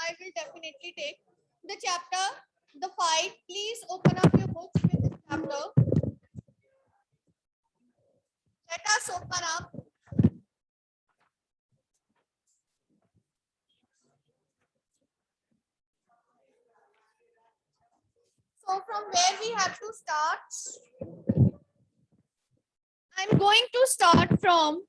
I will definitely take the chapter, the fight. Please open up your books with this chapter. Let us open up. So from where we have to start? I'm going to start from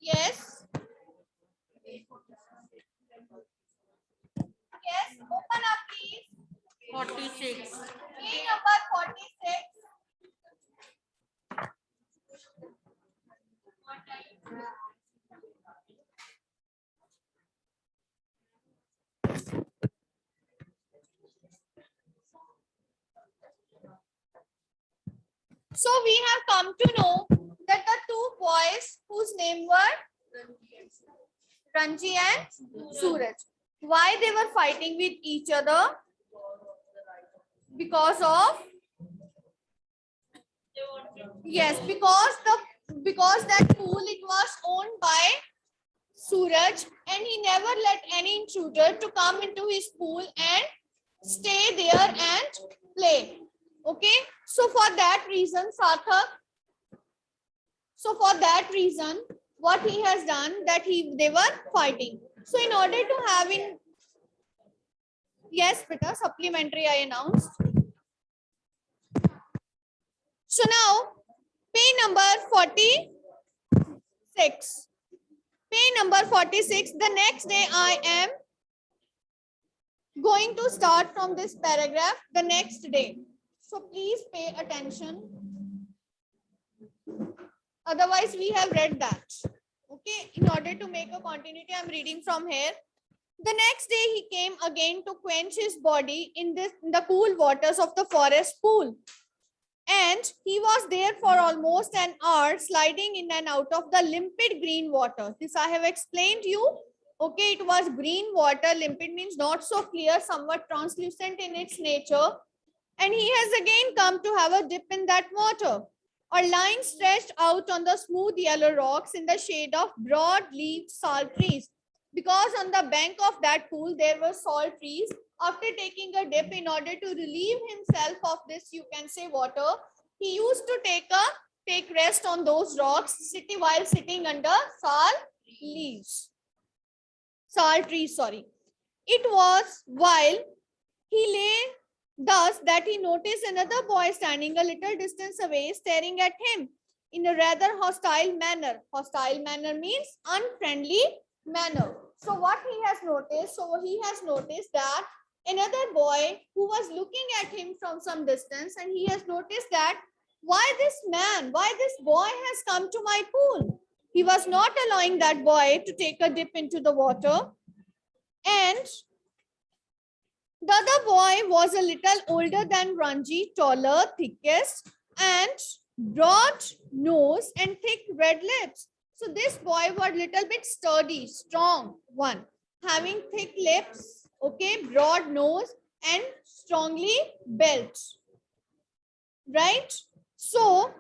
yes. Yes, open up please. 46. Page number 46. So we have come to know that the two boys whose name were Ranji and Suraj. Why they were fighting with each other? Because of yes, because that pool it was owned by Suraj and he never let any intruder to come into his pool and stay there and play. Okay, so for that reason, Sarthak. So for that reason, what he has done that they were fighting. So in order to have in yes, beta supplementary I announced. So now page number 46. Page number 46. The next day I am going to start from this paragraph the next day. So please pay attention. Otherwise, we have read that. Okay, in order to make a continuity, I'm reading from here. The next day, he came again to quench his body in the cool waters of the forest pool. And he was there for almost an hour, sliding in and out of the limpid green water. This I have explained you. Okay, it was green water. Limpid means not so clear, somewhat translucent in its nature. And he has again come to have a dip in that water. A line stretched out on the smooth yellow rocks in the shade of broad-leaved salt trees. Because on the bank of that pool there were salt trees. After taking a dip in order to relieve himself of this, you can say, water, he used to take rest on those rocks while sitting under salt trees. It was while he lay thus that he noticed another boy standing a little distance away, staring at him in a rather hostile manner. Hostile manner means unfriendly manner. So what he has noticed? So he has noticed that another boy who was looking at him from some distance, and he has noticed that why this boy has come to my pool. He was not allowing that boy to take a dip into the water. And the other boy was a little older than Ranji, taller, thickest, and broad nose and thick red lips. So this boy was a little bit sturdy, strong one, having thick lips, okay, broad nose, and strongly built. Right? So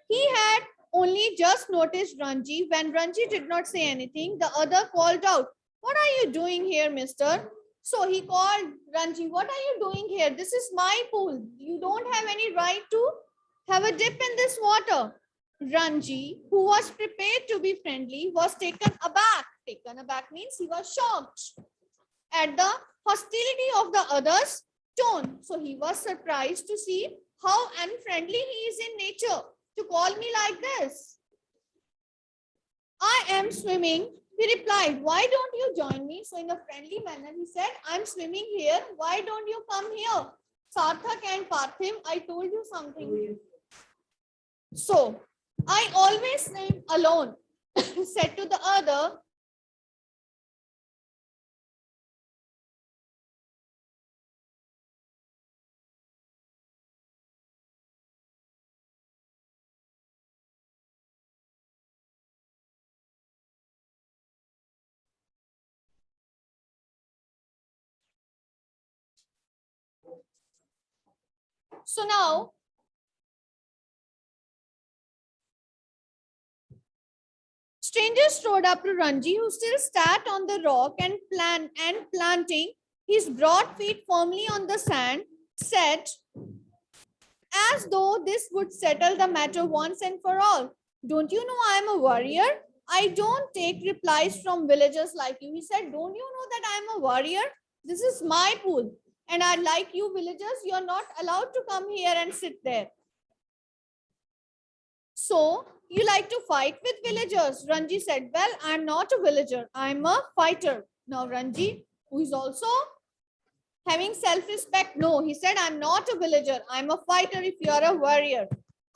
he had only just noticed Ranji. When Ranji did not say anything, the other called out, "What are you doing here, mister?" So he called Ranji, "What are you doing here? This is my pool. You don't have any right to have a dip in this water." Ranji, who was prepared to be friendly, was taken aback. Taken aback means he was shocked at the hostility of the other's tone. So he was surprised to see how unfriendly he is in nature to call me like this. "I am swimming," he replied. "Why don't you join me?" So in a friendly manner, he said, "I'm swimming here. Why don't you come here?" Sarthak and Parthiv, I told you something. So, "I always swim alone," said to the other. So now, Stranger strode up to Ranji, who still sat on the rock and planting his broad feet firmly on the sand, said, as though this would settle the matter once and for all. Don't you know I am a warrior? I don't take replies from villagers like you. He said, don't you know that I am a warrior? This is my pool. And I like you villagers, you are not allowed to come here and sit there. So you like to fight with villagers? Ranji said, well, I'm not a villager. I'm a fighter. Now Ranji, who is also having self-respect, no, he said, I'm not a villager. I'm a fighter if you are a warrior.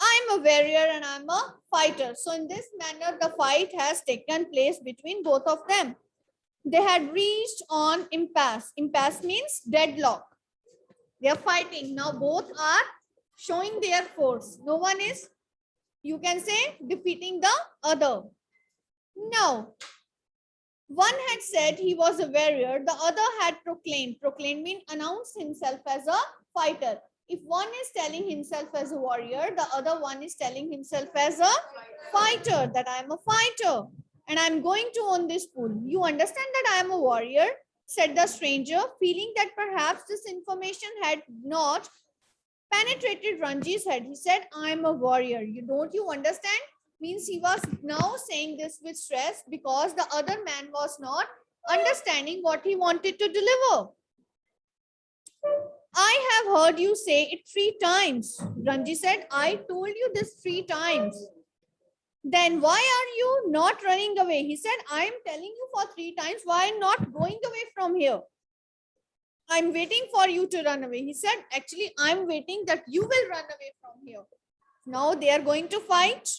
I'm a warrior and I'm a fighter. So in this manner, the fight has taken place between both of them. They had reached on impasse. Impasse means deadlock. They are fighting. Now both are showing their force. No one is, you can say, defeating the other. Now, one had said he was a warrior, the other had proclaimed. Proclaimed means announced himself as a fighter. If one is telling himself as a warrior, the other one is telling himself as a fighter, that I am a fighter and I am going to own this pool. You understand that I am a warrior, said the stranger, feeling that perhaps this information had not penetrated Ranji's head. He said, I am a warrior. Don't you understand? Means he was now saying this with stress because the other man was not understanding what he wanted to deliver. I have heard you say it 3 times. Ranji said, I told you this 3 times. Then why are you not running away? He said, I am telling you for 3 times. Why not going away from here? I'm waiting for you to run away. He said, actually, I'm waiting that you will run away from here. Now they are going to fight.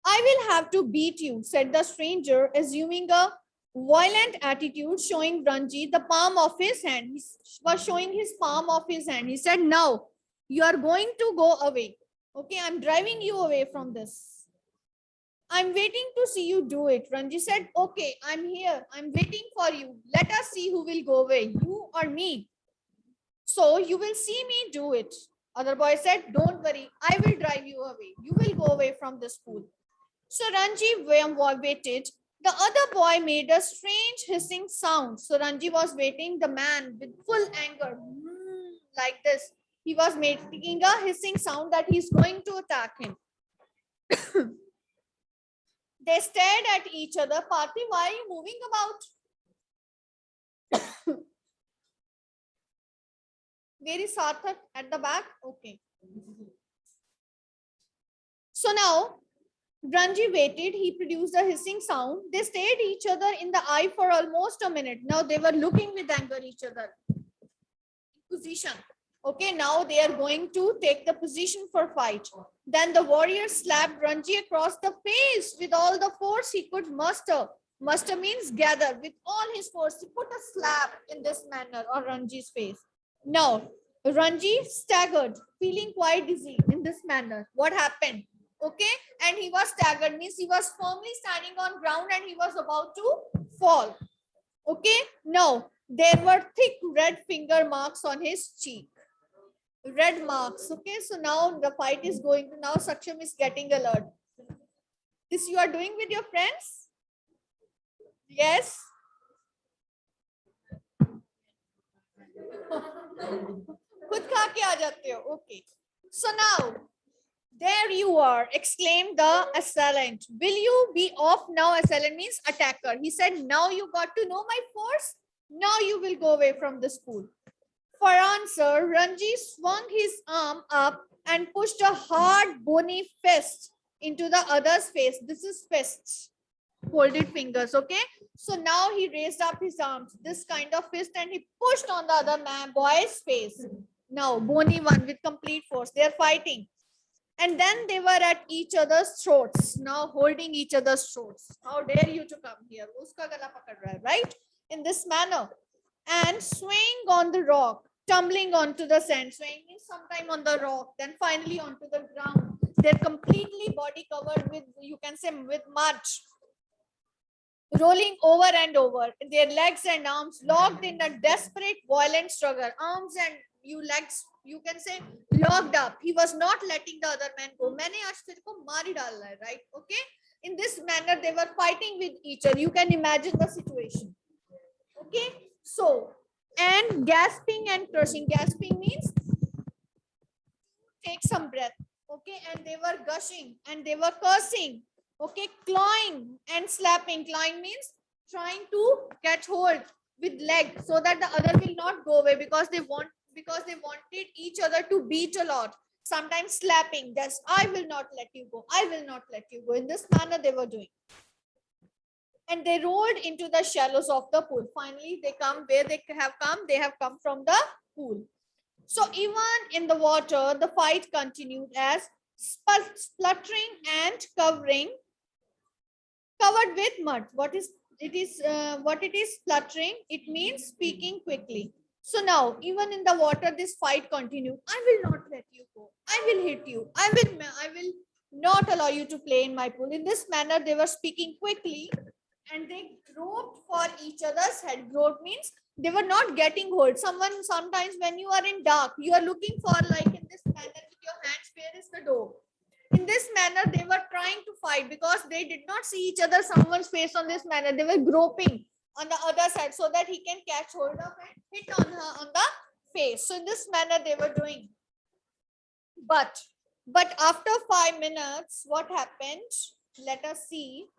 I will have to beat you, said the stranger, assuming a violent attitude, showing Ranji the palm of his hand. He was showing his palm of his hand. He said, now you are going to go away. Okay, I'm driving you away from this. I'm waiting to see you do it. Ranji said, okay, I'm here. I'm waiting for you. Let us see who will go away, you or me. So you will see me do it. Other boy said, don't worry. I will drive you away. You will go away from this pool. So Ranji waited. The other boy made a strange hissing sound. So Ranji was waiting, the man with full anger, like this. He was making a hissing sound that he's going to attack him. They stared at each other. Parthi, why are you moving about? Where is Sarthak? At the back? Okay. So now, Ranji waited. He produced a hissing sound. They stared each other in the eye for almost a minute. Now they were looking with anger each other. Position. Okay, now they are going to take the position for fight. Then the warrior slapped Ranji across the face with all the force he could muster. Muster means gather. With all his force, he put a slap in this manner on Ranji's face. Now, Ranji staggered, feeling quite dizzy in this manner. What happened? Okay, and he was staggered, means he was firmly standing on ground and he was about to fall. Okay, now there were thick red finger marks on his cheek. Red marks. Okay, so now the fight is going to, now Saksham is getting alert. This you are doing with your friends? Yes. खुद खा के आ जाते हो. Okay. So now, there you are, exclaimed the assailant. Will you be off now? Assailant means attacker. He said, now you got to know my force. Now you will go away from the school. For answer, Ranji swung his arm up and pushed a hard bony fist into the other's face. This is fists, folded fingers, okay? So now he raised up his arms, this kind of fist, and he pushed on the other boy's face. Now, bony one with complete force. They're fighting. And then they were at each other's throats, now holding each other's throats. How dare you to come here? Uska gala pakad raha hai, right? In this manner. And swaying on the rock, tumbling onto the sand. Swaying means sometime on the rock, then finally onto the ground. They're completely body covered with, you can say, with mud. Rolling over and over, their legs and arms locked in a desperate, violent struggle. Arms and legs, you can say, locked up. He was not letting the other man go. मैंने आज तेरे को मार ही डालना है, right? Okay. In this manner, they were fighting with each other. You can imagine the situation. Okay, so, and gasping and crushing. Gasping means take some breath. Okay, and they were gushing and they were cursing. Okay, clawing and slapping. Clawing means trying to catch hold with leg so that the other will not go away, because they wanted each other to beat a lot. Sometimes slapping, just I will not let you go, I will not let you go. In this manner they were doing. And they rolled into the shallows of the pool. Finally, they come where they have come. They have come from the pool. So even in the water, the fight continued as spluttering and covered with mud. What it is spluttering? It means speaking quickly. So now, even in the water, this fight continued. I will not let you go. I will hit you. I will not allow you to play in my pool. In this manner, they were speaking quickly, and they groped for each other's head. Grope means they were not getting hold. Sometimes when you are in dark, you are looking for, like in this manner with your hands, where is the door? In this manner, they were trying to fight because they did not see each other, someone's face on this manner. They were groping on the other side so that he can catch hold of and hit on her on the face. So in this manner they were doing. But after 5 minutes, what happened? Let us see.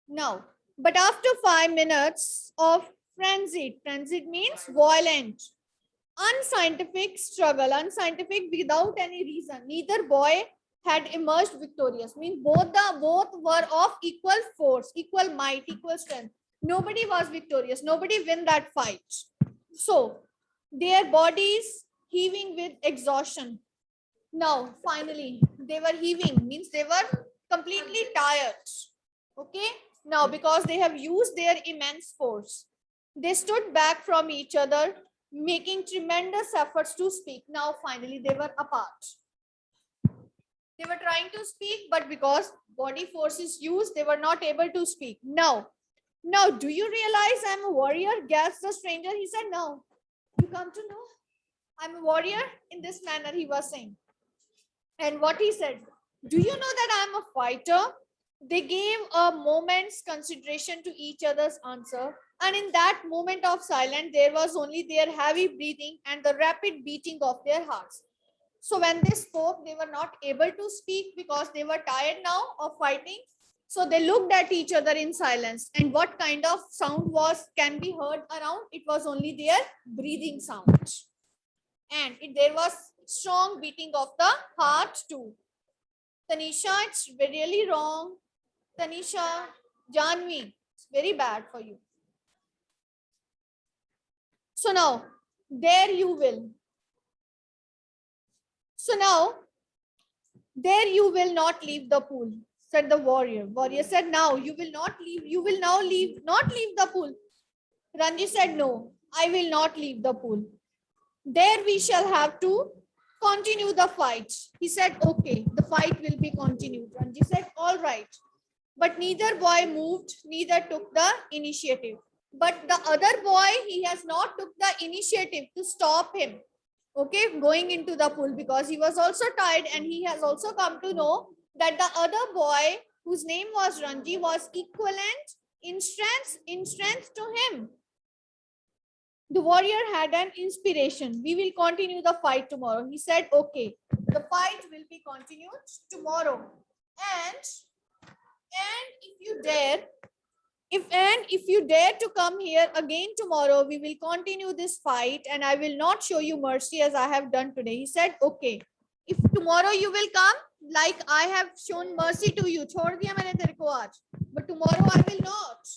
Now, but after 5 minutes of frenzied means violent, unscientific struggle, unscientific without any reason, neither boy had emerged victorious. Means both were of equal force, equal might, equal strength. Nobody was victorious. Nobody win that fight. So their bodies heaving with exhaustion. Now finally they were heaving, means they were completely tired. Okay. Now, because they have used their immense force, they stood back from each other, making tremendous efforts to speak. Now, finally, they were apart. They were trying to speak, but because body force is used, they were not able to speak. Now, do you realize I'm a warrior? Gasped the stranger. He said, no. You come to know I'm a warrior? In this manner, he was saying. And what he said, do you know that I'm a fighter? They gave a moment's consideration to each other's answer. And in that moment of silence, there was only their heavy breathing and the rapid beating of their hearts. So when they spoke, they were not able to speak because they were tired now of fighting. So they looked at each other in silence. And what kind of sound can be heard around? It was only their breathing sound. And there was strong beating of the heart too. Tanisha, it's really wrong. Tanisha, Janvi, it's very bad for you. So now, there you will. So now, there you will not leave the pool, said the warrior. Warrior said, now you will not leave. You will now not leave the pool. Ranji said, no, I will not leave the pool. There we shall have to continue the fight. He said, okay, the fight will be continued. Ranji said, all right. But neither boy moved, neither took the initiative. But the other boy, he has not took the initiative to stop him, okay, going into the pool, because he was also tired, and he has also come to know that the other boy, whose name was Ranji, was equivalent in strength to him. The warrior had an inspiration. We will continue the fight tomorrow. He said, okay, the fight will be continued tomorrow. And if you dare to come here again tomorrow, we will continue this fight, and I will not show you mercy as I have done today. He said, okay, if tomorrow you will come, like I have shown mercy to you, छोड़ दिया मैंने तेरे को आज, but tomorrow I will not.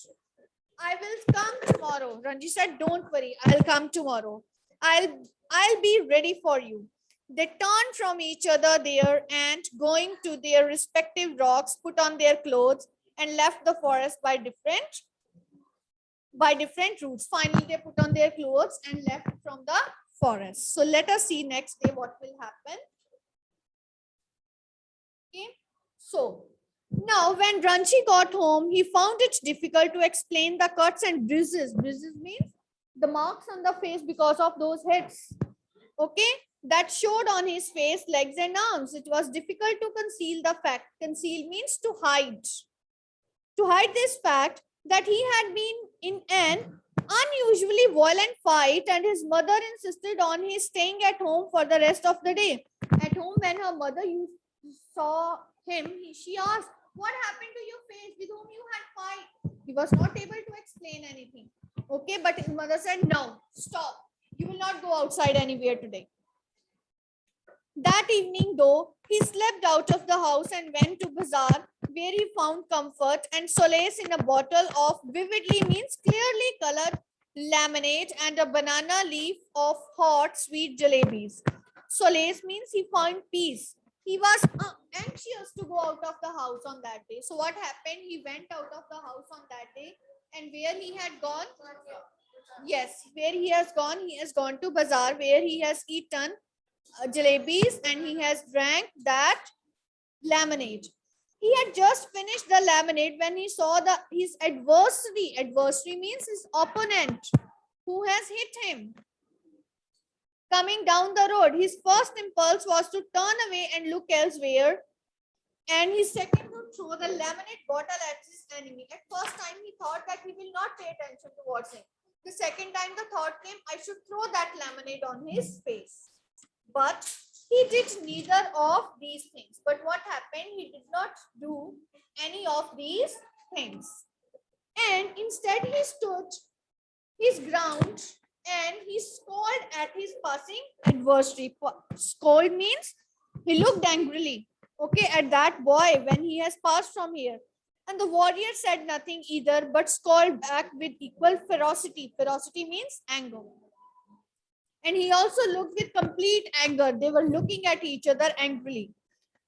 I will come tomorrow. Ranji said, don't worry, I'll come tomorrow. I'll be ready for you. They turned from each other there, and going to their respective rocks, put on their clothes and left the forest by different routes. Finally, they put on their clothes and left from the forest. So let us see next day what will happen. Okay. So now when Ranji got home, he found it difficult to explain the cuts and bruises. Bruises means the marks on the face because of those hits. Okay. that showed on his face, legs, and arms. It was difficult to conceal the fact. Conceal means to hide. To hide this fact that he had been in an unusually violent fight, and his mother insisted on his staying at home for the rest of the day. At home, when her mother saw him, she asked, "What happened to your face? With whom you had fight?" He was not able to explain anything. Okay, but his mother said, "No, stop. You will not go outside anywhere today." That evening, though, he slipped out of the house and went to bazaar, where he found comfort and solace in a bottle of vividly means clearly colored lemonade and a banana leaf of hot sweet jalebis. Solace means he found peace. He was anxious to go out of the house on that day. So what happened? He went out of the house on that day, and where he had gone? Yes, where he has gone to bazaar, where he has eaten jalebis, and he has drank that lemonade. He had just finished the lemonade when he saw his adversary. Adversary means his opponent who has hit him coming down the road. His first impulse was to turn away and look elsewhere, and his second to throw the lemonade bottle at his enemy. At first time, he thought that he will not pay attention towards him. The second time, the thought came, I should throw that lemonade on his face. But he did neither of these things. But what happened? He did not do any of these things. And instead, he stood his ground and he scolded at his passing adversary. Scold means he looked angrily, okay, at that boy when he has passed from here. And the warrior said nothing either, but scolded back with equal ferocity. Ferocity means anger. And he also looked with complete anger. They were looking at each other angrily.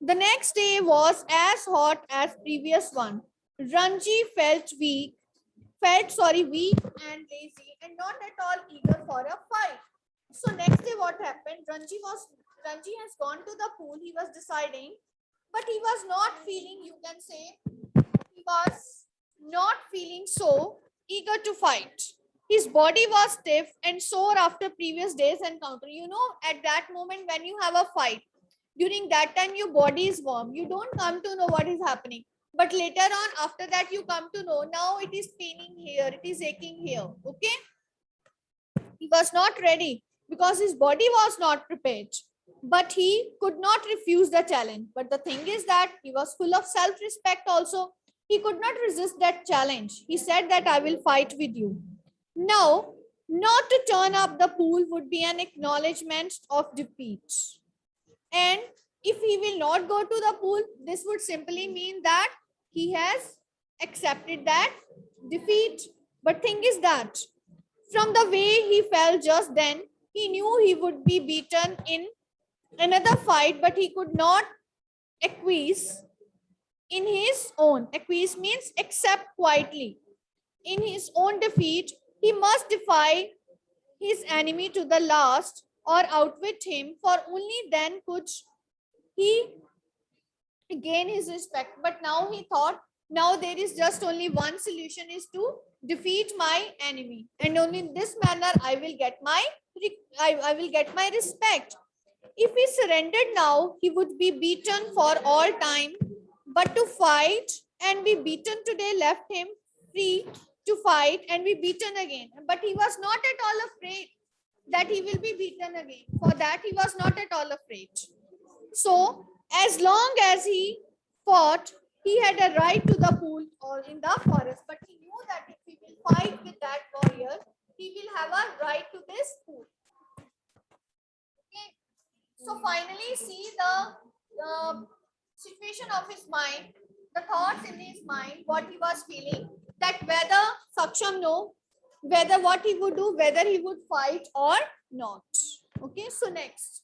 The next day was as hot as previous one. Ranji felt weak and lazy and not at all eager for a fight. So next day what happened? Ranji has gone to the pool. He was deciding, but he was not feeling, you can say, he was not feeling so eager to fight. His body was stiff and sore after previous day's encounter. You know, at that moment when you have a fight, during that time your body is warm. You don't come to know what is happening. But later on, after that, you come to know, now it is paining here, it is aching here. Okay? He was not ready because his body was not prepared. But he could not refuse the challenge. But the thing is that he was full of self-respect also. He could not resist that challenge. He said that I will fight with you. Now, not to turn up the pool would be an acknowledgement of defeat. And if he will not go to the pool, this would simply mean that he has accepted that defeat. But thing is that from the way he felt just then, he knew he would be beaten in another fight, but he could not acquiesce in his own. Acquiesce means accept quietly. In his own defeat, he must defy his enemy to the last or outwit him, for only then could he gain his respect. But now he thought, now there is just only one solution, is to defeat my enemy, and only in this manner I will get my respect. If he surrendered now, he would be beaten for all time. But to fight and be beaten today left him free to fight and be beaten again. But he was not at all afraid that he will be beaten again. For that, he was not at all afraid. So, as long as he fought, he had a right to the pool or in the forest. But he knew that if he will fight with that warrior, he will have a right to this pool. Okay. So, finally, see the situation of his mind, the thoughts in his mind, what he was feeling, that whether Saksham know, whether what he would do, whether he would fight or not. Okay, so next.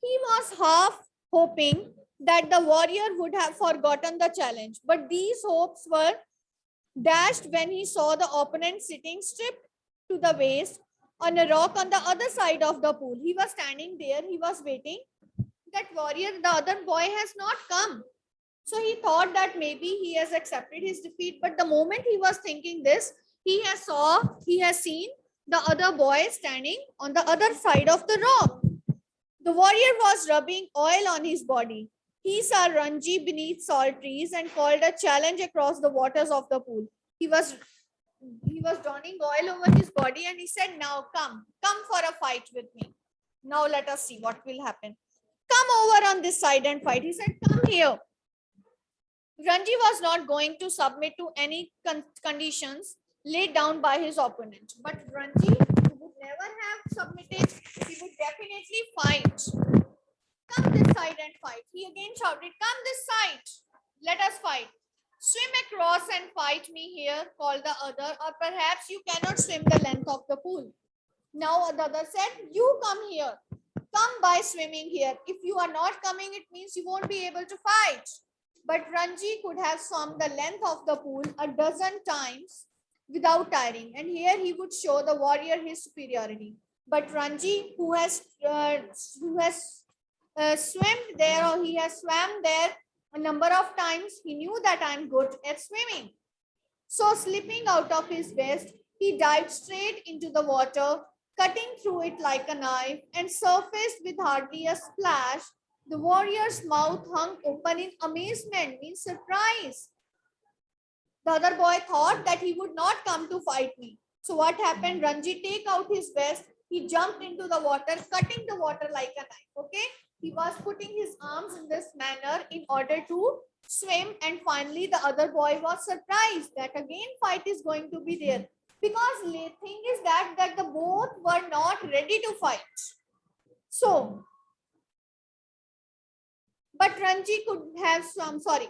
He was half hoping that the warrior would have forgotten the challenge, but these hopes were dashed when he saw the opponent sitting stripped to the waist on a rock on the other side of the pool. He was standing there, he was waiting. That warrior, the other boy, has not come. So he thought that maybe he has accepted his defeat. But the moment he was thinking this, he has seen the other boy standing on the other side of the rock. The warrior was rubbing oil on his body. He saw Ranji beneath salt trees and called a challenge across the waters of the pool. He was donning oil over his body and he said, now come for a fight with me. Now let us see what will happen. Come over on this side and fight. He said, come here. Ranji was not going to submit to any conditions laid down by his opponent. But Ranji would never have submitted. He would definitely fight. Come this side and fight. He again shouted, come this side. Let us fight. Swim across and fight me here, called the other, or perhaps you cannot swim the length of the pool. Now the other said, you come here. Come by swimming here. If you are not coming, it means you won't be able to fight. But Ranji could have swum the length of the pool a dozen times without tiring. And here he would show the warrior his superiority. But Ranji, who has swam there, or he has swam there a number of times, he knew that I'm good at swimming. So slipping out of his vest, he dived straight into the water, cutting through it like a knife, and surfaced with hardly a splash. The warrior's mouth hung open in amazement, means surprise. The other boy thought that he would not come to fight me. So what happened? Ranji take out his vest. He jumped into the water, cutting the water like a knife. Okay. He was putting his arms in this manner in order to swim. And finally, the other boy was surprised that again fight is going to be there. Because the thing is that the both were not ready to fight. So, but Ranji could have swum. Sorry.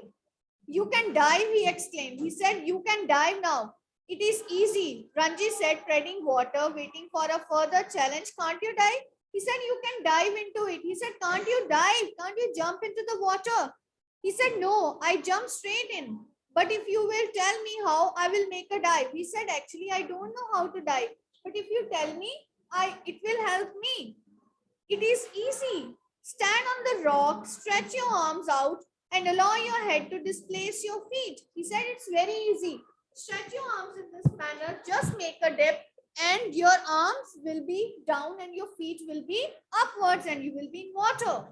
You can dive, he exclaimed. He said, you can dive now. It is easy. Ranji said, treading water, waiting for a further challenge. Can't you dive? He said, you can dive into it. He said, can't you dive? Can't you jump into the water? He said, no, I jump straight in. But if you will tell me how, I will make a dive. He said, actually, I don't know how to dive. But if you tell me, it will help me. It is easy. Stand on the rock, stretch your arms out, and allow your head to displace your feet. He said, it's very easy. Stretch your arms in this manner, just make a dip, and your arms will be down and your feet will be upwards and you will be in water.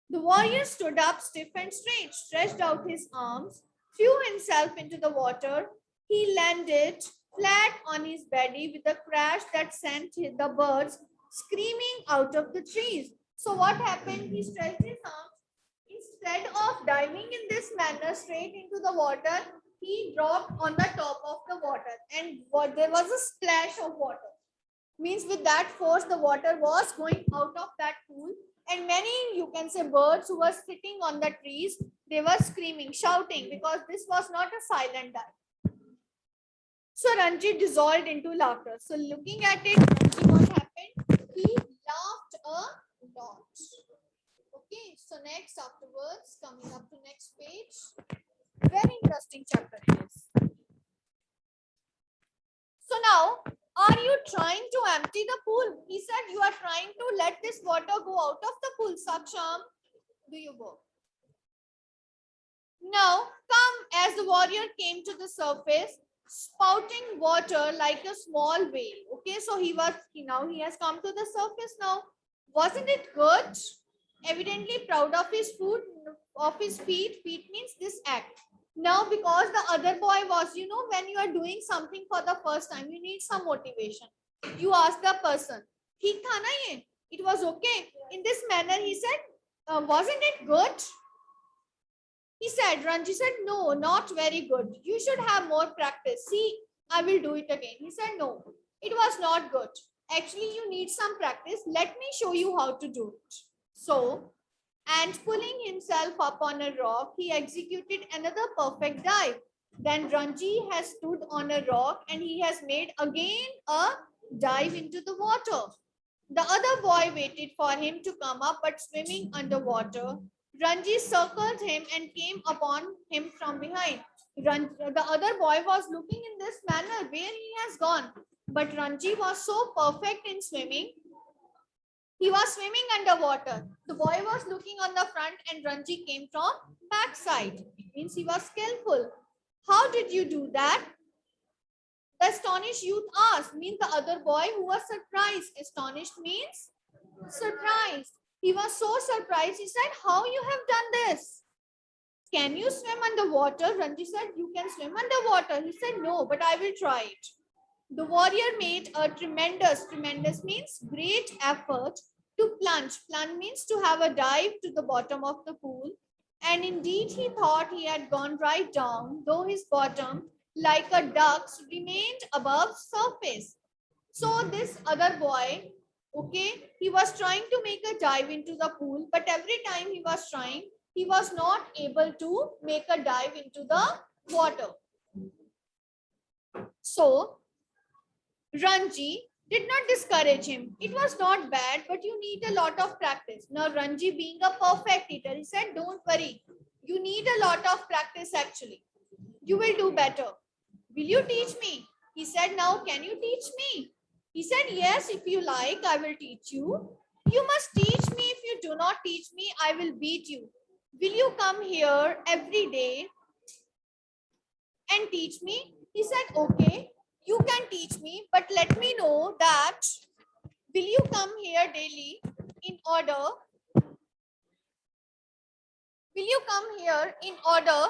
The warrior stood up stiff and straight, stretched out his arms, threw himself into the water. He landed flat on his belly with a crash that sent the birds screaming out of the trees. So what happened? He stretched his arms. Instead of diving in this manner straight into the water, he dropped on the top of the water and there was a splash of water. Means with that force, the water was going out of that pool, and many, you can say, birds who were sitting on the trees, they were screaming, shouting, because this was not a silent dive. So Ranji dissolved into laughter. So looking at it, Ranji, what happened? He laughed a lot. Okay, so next afterwards, coming up to next page, very interesting chapter it is. So now, are you trying to empty the pool? He said, you are trying to let this water go out of the pool. Saksham, do you go? Now, come as the warrior came to the surface, spouting water like a small whale. Okay, so he has come to the surface now. Wasn't it good? Evidently proud of his food, of his feet. Feet means this act. Now, because the other boy was, when you are doing something for the first time, you need some motivation. You ask the person, "Theek tha na ye?" It was okay. In this manner, he said, wasn't it good? He said, Ranji said, no, not very good. You should have more practice. See, I will do it again. He said, no, it was not good. Actually, you need some practice. Let me show you how to do it. So, and pulling himself up on a rock, he executed another perfect dive. Then Ranji has stood on a rock and he has made again a dive into the water. The other boy waited for him to come up, but swimming underwater, Ranji circled him and came upon him from behind. The other boy was looking in this manner where he has gone. But Ranji was so perfect in swimming. He was swimming underwater. The boy was looking on the front and Ranji came from backside. It means he was skillful. How did you do that? The astonished youth asked, means the other boy who was surprised. Astonished means surprised. He was so surprised. He said, how you have done this? Can you swim underwater? Ranji said, you can swim underwater. He said, no, but I will try it. The warrior made a tremendous means great effort to plunge. Plunge means to have a dive to the bottom of the pool. And indeed, he thought he had gone right down, though his bottom, like a duck's, remained above surface. So this other boy, okay, he was trying to make a dive into the pool, but every time he was trying, he was not able to make a dive into the water. So Ranji did not discourage him. It was not bad, but you need a lot of practice. Now, Ranji, being a perfect eater, he said, don't worry. You need a lot of practice actually. You will do better. Will you teach me? He said, now, can you teach me? He said, yes, if you like, I will teach you. You must teach me. If you do not teach me, I will beat you. Will you come here every day and teach me? He said, okay, you can teach me, but let me know that will you come here daily in order? Will you come here in order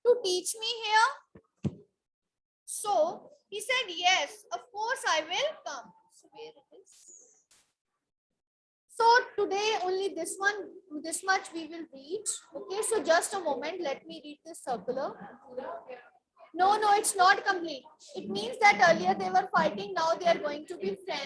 to teach me here? So he said, yes, of course I will come. So where it is? So today only this much we will read. Okay, so just a moment, let me read this circular. No, it's not complete. It means that earlier they were fighting, now they are going to be friends.